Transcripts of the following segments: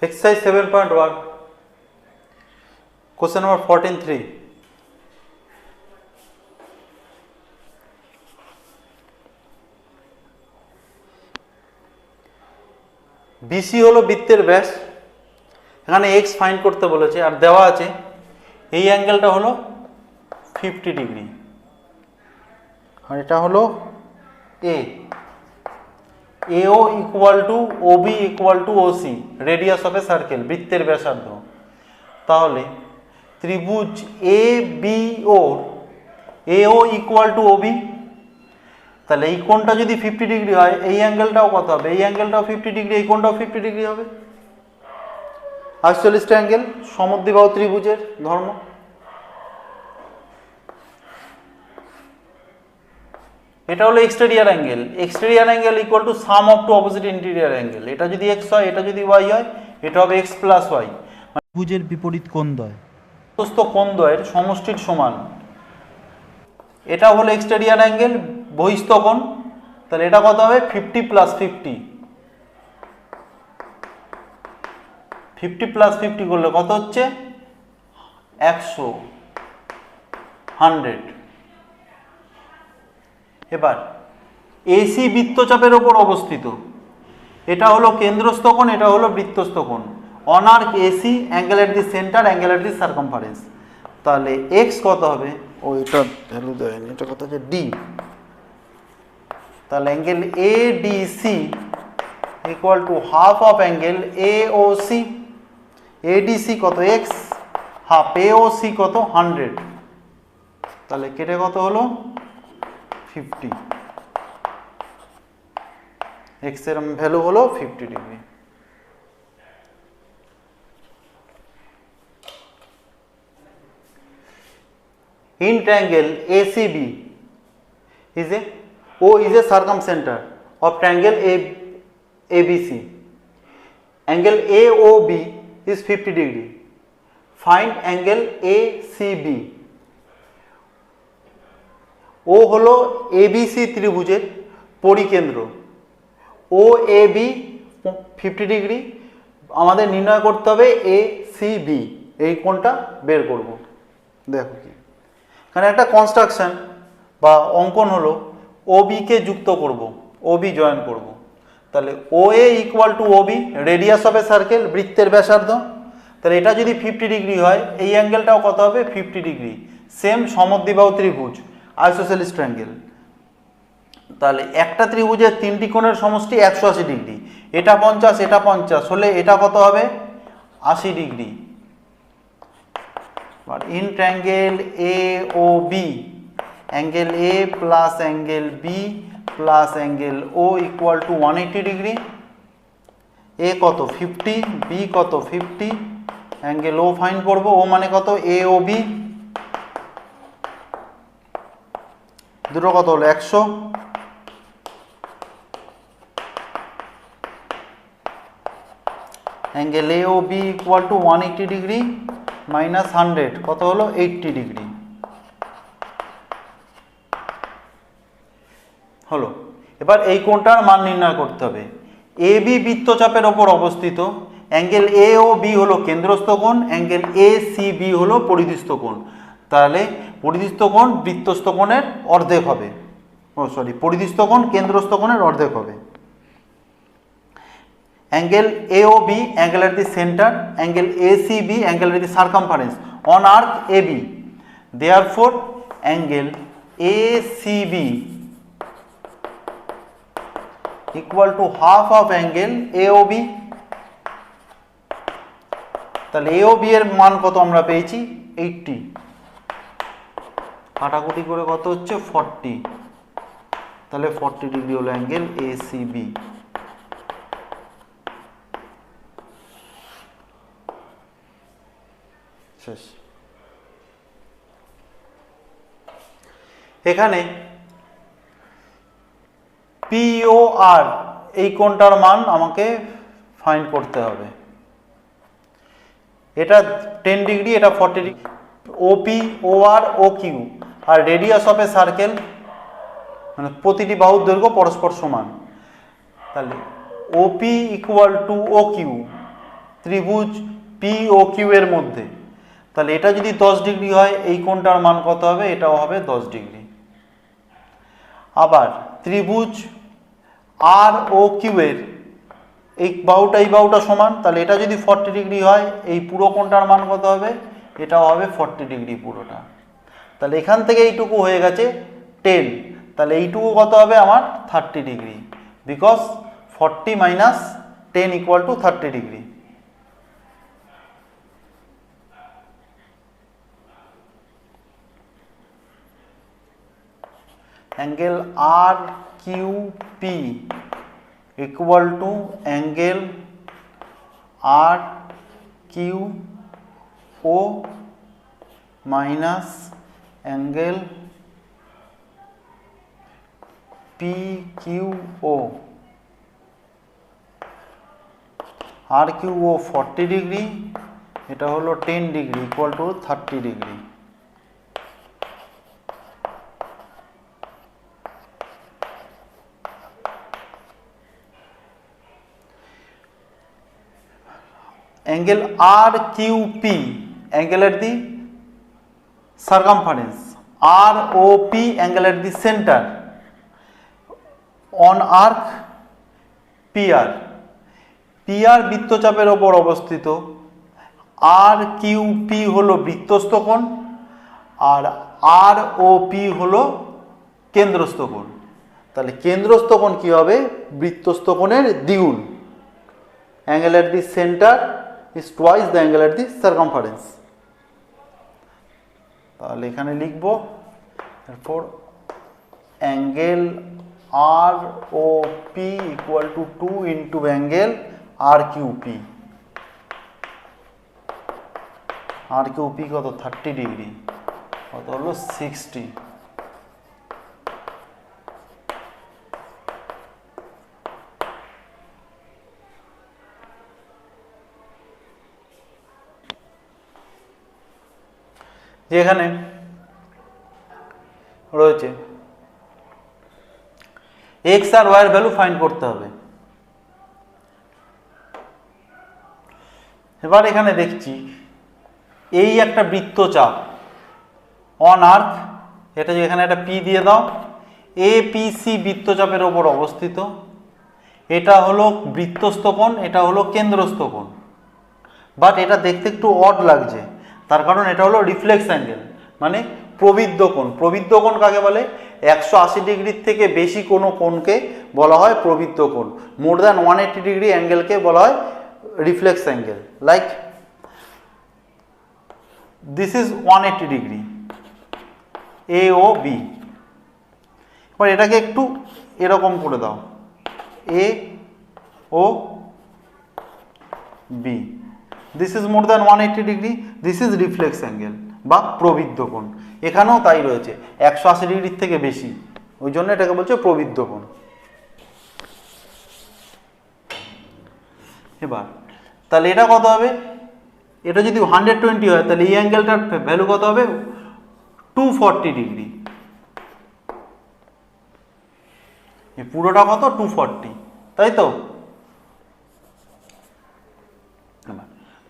Exercise 7.1, question number 14.3. BC হলো বৃত্তের ব্যাস, এখানে x ফাইন্ড করতে বলেছে আর দেওয়া আছে এই অ্যাঙ্গেলটা হলো 50 ডিগ্রি আর এটা হলো A. AO equal to OB equal to OC, radius of a circle, বৃত্তের ব্যাসার্ধ। তাহলে ত্রিভুজ ABO, AO equal to OB, তাহলে এই কোণটা যদি 50 ডিগ্রি হয় এই অ্যাঙ্গেলটাও কত হবে? এই অ্যাঙ্গেলটাও 50 ডিগ্রি, এই কোণটাও 50 ডিগ্রি হবে। আইসোসেলিস ট্রায়াঙ্গেল, সমদ্বিবাহু ত্রিভুজের ধর্ম। এটা হলো exterior angle. Exterior angle equal to sum of two opposite interior angle. এটা যদি x হয়, এটা যদি y হয়, এটা হবে x প্লাস y। মানে ত্রিভুজের বিপরীত কোণদ্বয়, প্রস্থ কোণদ্বয়ের সমষ্টির সমান। এটা হলো এক্সটেরিয়র অ্যাঙ্গেল, বহিস্থ কোণ। তাহলে এটা কত হবে? 50 প্লাস 50। 50 প্লাস 50 করলে কত হচ্ছে? 100, 100। এবার AC বৃত্তচাপের ওপর অবস্থিত, এটা হলো কেন্দ্রস্থ কোণ, এটা হলো বৃত্তস্থ কোণ। On arc AC, angle at the centre, angle at the circumference. তাহলে x কত হবে? ও এটা ভ্যালু দেয়নি, এটা কত হচ্ছে? D। তাহলে angle ADC equal to half of angle AOC। ADC কত? x, হাফ AOC কত? 100। তাহলে কেটে কত হলো? 50। x এর ভ্যালু হলো 50 degree. In triangle ACB is a O is a circumcenter of triangle ABC. Angle AOB is 50 degree. Find angle ACB. O হলো ABC ত্রিভুজের পরিকেন্দ্র। OAB 50 ডিগ্রি, আমাদের নির্ণয় করতে হবে ACB, এই কোণটা বের করব। দেখো কি এখানে একটা কনস্ট্রাকশন বা অঙ্কন হলো, OB কে যুক্ত করব, OB জয়েন করব। তাহলে OA equal to OB, radius of a circle, বৃত্তের ব্যাসার্ধ। তাহলে এটা যদি 50 ডিগ্রি হয় এই অ্যাঙ্গেলটাও কত হবে? 50 ডিগ্রি। সেম সমদ্বিবাহু ত্রিভুজ, আইসোসেলিস ট্রায়াঙ্গেল। তাহলে একটা ত্রিভুজের তিনটি কোণের সমষ্টি 180 ডিগ্রি। এটা 50, এটা 50 হলে এটা কত হবে? 80 ডিগ্রি। আর in triangle AOB, angle A plus angle B plus angle O equal to 180 degree. A কত? 50, B কত? 50, অ্যাঙ্গেল O ফাইন্ড করব। O মানে কত? AOB, দুটো কত হলো? 100। Angle AOB equal to 180 degree minus 100 কত হলো? 80 ডিগ্রি হলো। এবার এই কোণটার মান নির্ণয় করতে হবে। AB বৃত্তচাপের ওপর অবস্থিত, অ্যাঙ্গেল AOB হলো কেন্দ্রস্থ কোণ, অ্যাঙ্গেল ACB হলো পরিধিস্থ কোণ। তাহলে পরিধিস্থ কোণ বৃত্তস্থ কোণের অর্ধেক হবে, পরিধিস্থ কোণ কেন্দ্রস্থ কোণের অর্ধেক হবে। Angle AOB, angle at the center, angle ACB, angle at the circumference on arc AB. Therefore, angle ACB equal to half of angle AOB. তাহলে AOB এর মান কত আমরা পেয়েছি? 80। কাটাকুটি করে কত হচ্ছে? 40। তাহলে 40 ডিগ্রি হলো অ্যাঙ্গেল ACB। এখানে POR এই কোণটার মান আমাকে ফাইন্ড করতে হবে। এটা 10 ডিগ্রি, এটা 40 degree. OP, OR, OQ are radius of a circle, মানে প্রতিটি বাহুর দৈর্ঘ্য পরস্পর সমান। তাহলে OP ইকুয়াল টু OQ, ত্রিভুজ পি ও কিউ এর মধ্যে, তাহলে এটা যদি 10 ডিগ্রি হয় এই কোণটার মান কত হবে? এটাও হবে 10 ডিগ্রি। আবার ত্রিভুজ আর ও কিউ এর এই বাহুটা সমান, তাহলে এটা যদি 40 ডিগ্রি হয় এই পুরো কোণটার মান কত হবে? এটাও হবে 40 ডিগ্রি পুরোটা। তাহলে এখান থেকে এইটুকু হয়ে গেছে 10, তাহলে এইটুকু কত হবে আমার? 30 degree, because 40 minus 10 equal to 30 degree. Angle R Q P equal to angle R Q O minus angle P Q O. R Q O 40 degree, এটা হলো 10 degree equal to 30 degree. Angle R Q P, angle at the circumference, R O P angle at the centre on arc PR. PR বৃত্তচাপের ওপর অবস্থিত, আর Q P হলো বৃত্তস্থ কোণ, আর আর O P হলো কেন্দ্রস্থ কোণ। তাহলে কেন্দ্রস্থ কোণ কি হবে? বৃত্তস্থ কোণের দ্বিগুণ। Angle at the centre is twice the angle at the circumference। তাহলে এখানে লিখব তারপর angle R O P equal to 2 into angle R Q P. R Q P কত? 30 ডিগ্রি, কত হলো? 60। যেখানে রয়েছে এক্স আর ওয়াই এর ভ্যালু ফাইন্ড করতে হবে। এবার এখানে দেখছি এই একটা বৃত্তচাপ অন আর্ক, এটা যেখানে একটা পি দিয়ে দাও, এ পি সি বৃত্তচাপের ওপর অবস্থিত। এটা হলো বৃত্তস্থ কোণ, এটা হলো কেন্দ্রস্থ কোণ, বাট এটা দেখতে একটু অড লাগছে, তার কারণ এটা হলো রিফ্লেক্স অ্যাঙ্গেল, মানে প্রবৃদ্ধ কোণ। প্রবৃদ্ধ কোণ কাকে বলে? 180 ডিগ্রির থেকে বেশি কোনো কোণকে বলা হয় প্রবৃদ্ধ কোণ। মোর দ্যান 180 ডিগ্রি অ্যাঙ্গেলকে বলা হয় reflex angle. Like this is 180 degree A O B. এবার এটাকে একটু এরকম করে দাও, A O B. This is more than 180 degree, this is reflex angle বা প্রবৃদ্ধ কোণ। এখানেও তাই রয়েছে, 180 ডিগ্রির থেকে বেশি, ওই জন্য এটাকে বলছে প্রবৃদ্ধ কোণ। এবার তাহলে এটা কত হবে? এটা যদি 120 হয় তাহলে এই অ্যাঙ্গেলটার ভ্যালু কত হবে? 240 ডিগ্রি। এই পুরোটা কত? 240, তাই তো?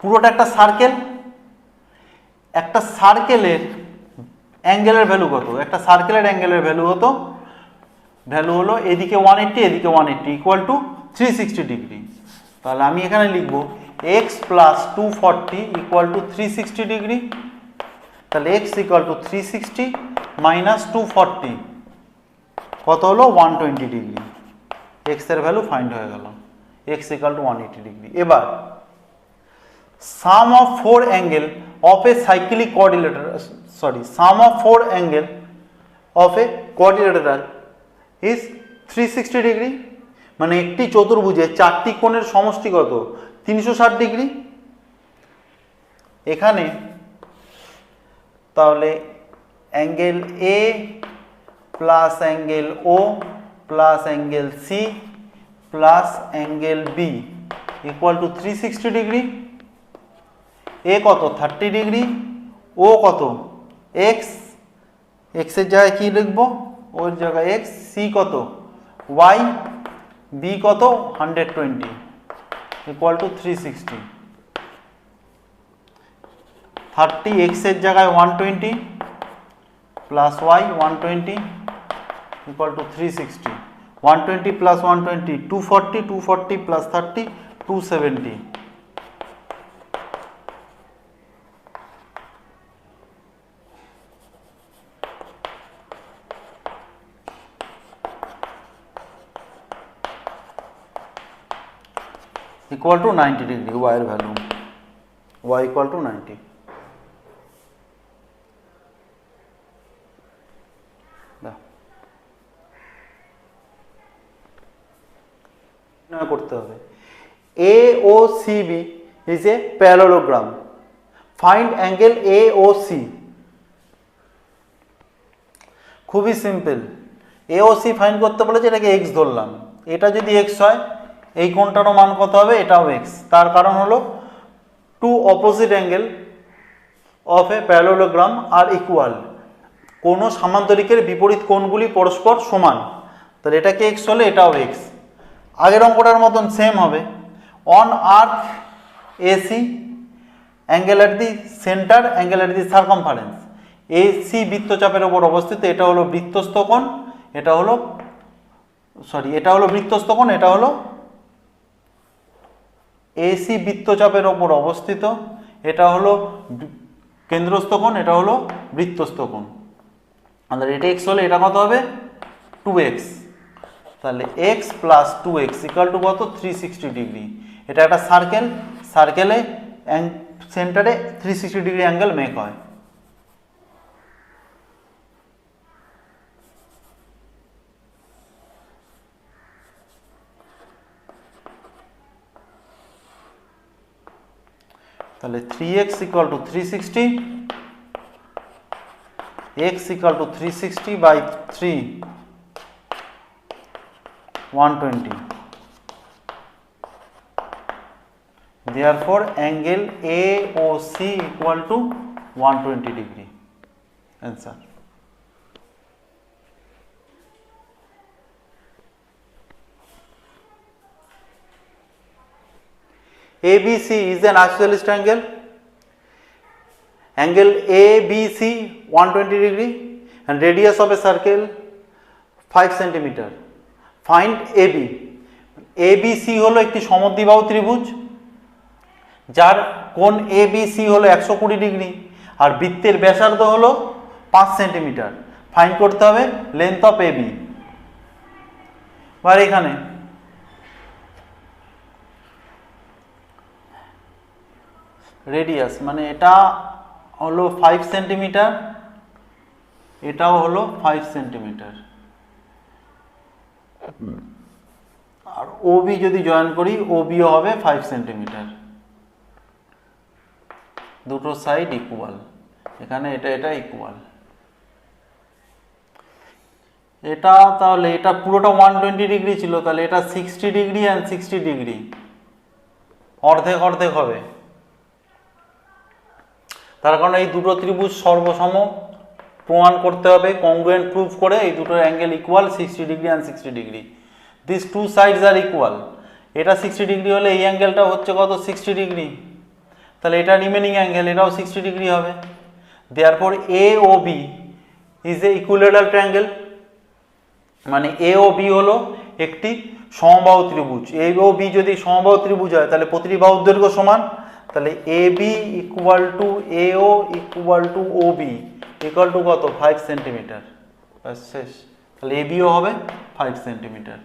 পুরোটা একটা সার্কেল, একটা সার্কেলের অ্যাঙ্গেলের ভ্যালু কত? একটা সার্কেলের অ্যাঙ্গেলের ভ্যালু হলো এদিকে 180 এদিকে 180 ইকুয়াল টু 360 ডিগ্রি। তাহলে আমি এখানে লিখব x plus 240 equal to 360 degree. তাহলে এক্স ইকুয়াল টু 360 মাইনাস 240 কত হলো? 120 ডিগ্রি। এক্স এর ভ্যালু ফাইন্ড হয়ে গেল, এক্স ইকুয়াল টু 180 ডিগ্রি। এবার sum of 4 angle of a cyclic quadrilateral, sum of 4 angle of a quadrilateral is 360 degree. মানে একটি চতুর্ভুজে 4টি কোণের সমষ্টি কত? 360 ডিগ্রি। এখানে তাহলে angle A plus angle O plus angle C plus angle B equal to 360 degree. A কত? 30 degree, ও কত? এক্স, এক্সের জায়গায় কি লিখবো? ওর জায়গায় এক্স, সি কত? ওয়াই, বি কত? 120 ইকুয়াল টু 360। 30 এক্স এর জায়গায় 120 plus Y 120 equal to 360, 120 plus 120 240, 240 plus 30 270, equal to 90 degree y এর ভ্যালু, y equal to 90। করতে হবে AOCB is a parallelogram, find angle AOC। খুবই সিম্পল, AOC ফাইন্ড করতে বলেছে, এটাকে x ধরলাম, এটা যদি x হয় এই কোণটারও মান কত হবে, এটাও x। তার কারণ হলো two opposite angle of a parallelogram are equal, কোনো সামান্তরিকের বিপরীত কোণগুলি পরস্পর সমান, তাহলে এটাকে x হলে এটাও x। আগের অঙ্কটার মতন সেম হবে, on arc AC angle at the centre angle at the circumference, AC বৃত্তচাপের ওপর অবস্থিত, এটা হলো বৃত্তস্থ কোণ, এটা হলো এটা হলো বৃত্তস্থ কোণ, এটা হলো AC বৃত্তচাপের ওপর অবস্থিত, এটা হলো কেন্দ্রস্থ কোণ, এটা হলো বৃত্তস্থ কোণ। আমাদের এটা x হলে এটা কত হবে 2x, তাহলে x plus 2x equal to কত 360 ডিগ্রি। এটা একটা সার্কেল, সার্কেলে সেন্টারে 360 ডিগ্রি অ্যাঙ্গেল মেক হয়। তাহলে 3x equal to 360, x equal to 360 by 3 120, therefore angle AOC equal to 120 degree, answer। ABC is an isosceles triangle, angle ABC 120 degree and radius of a circle 5 centimeter, find AB। ABC হলো একটি সমদ্বিবাহু ত্রিভুজ যার কোণ ABC হলো 120 degree আর বৃত্তের ব্যাসার্ধ হলো 5 centimetre, find করতে হবে লেন্থ অফ AB। আর এখানে রেডিয়াস মানে এটা হলো 5 সেন্টিমিটার, এটাও হলো 5 সেন্টিমিটার, আর OB যদি জয়েন করি OBও হবে 5 সেন্টিমিটার, দুটো সাইড ইকুয়াল, এখানে এটা এটা ইকুয়াল। এটা তাহলে এটা পুরোটা 120 ডিগ্রি ছিল, তাহলে এটা 60 ডিগ্রি অ্যান্ড 60 ডিগ্রি, অর্ধেক অর্ধেক হবে। তার কারণে এই দুটো ত্রিভুজ সর্বসম প্রমাণ করতে হবে, কংগ্রুয়েন্ট প্রুফ করে এই দুটো angle equal 60 degree and 60 degree, this two sides are equal. এটা 60 ডিগ্রি হলে এই অ্যাঙ্গেলটা হচ্ছে কত 60 ডিগ্রি, তাহলে এটা রিমেনিং অ্যাঙ্গেল, এটাও 60 ডিগ্রি হবে। Therefore AOB is a equilateral triangle, মানে AOB হলো একটি সমবাহু ত্রিভুজ। AOB যদি সমবাহু ত্রিভুজ হয় তাহলে প্রতিটি বাহুর দৈর্ঘ্য সমান, তাহলে AB equal to AO equal to OB equal to কত 5 সেন্টিমিটার, শেষ। তাহলে ABও হবে 5 সেন্টিমিটার।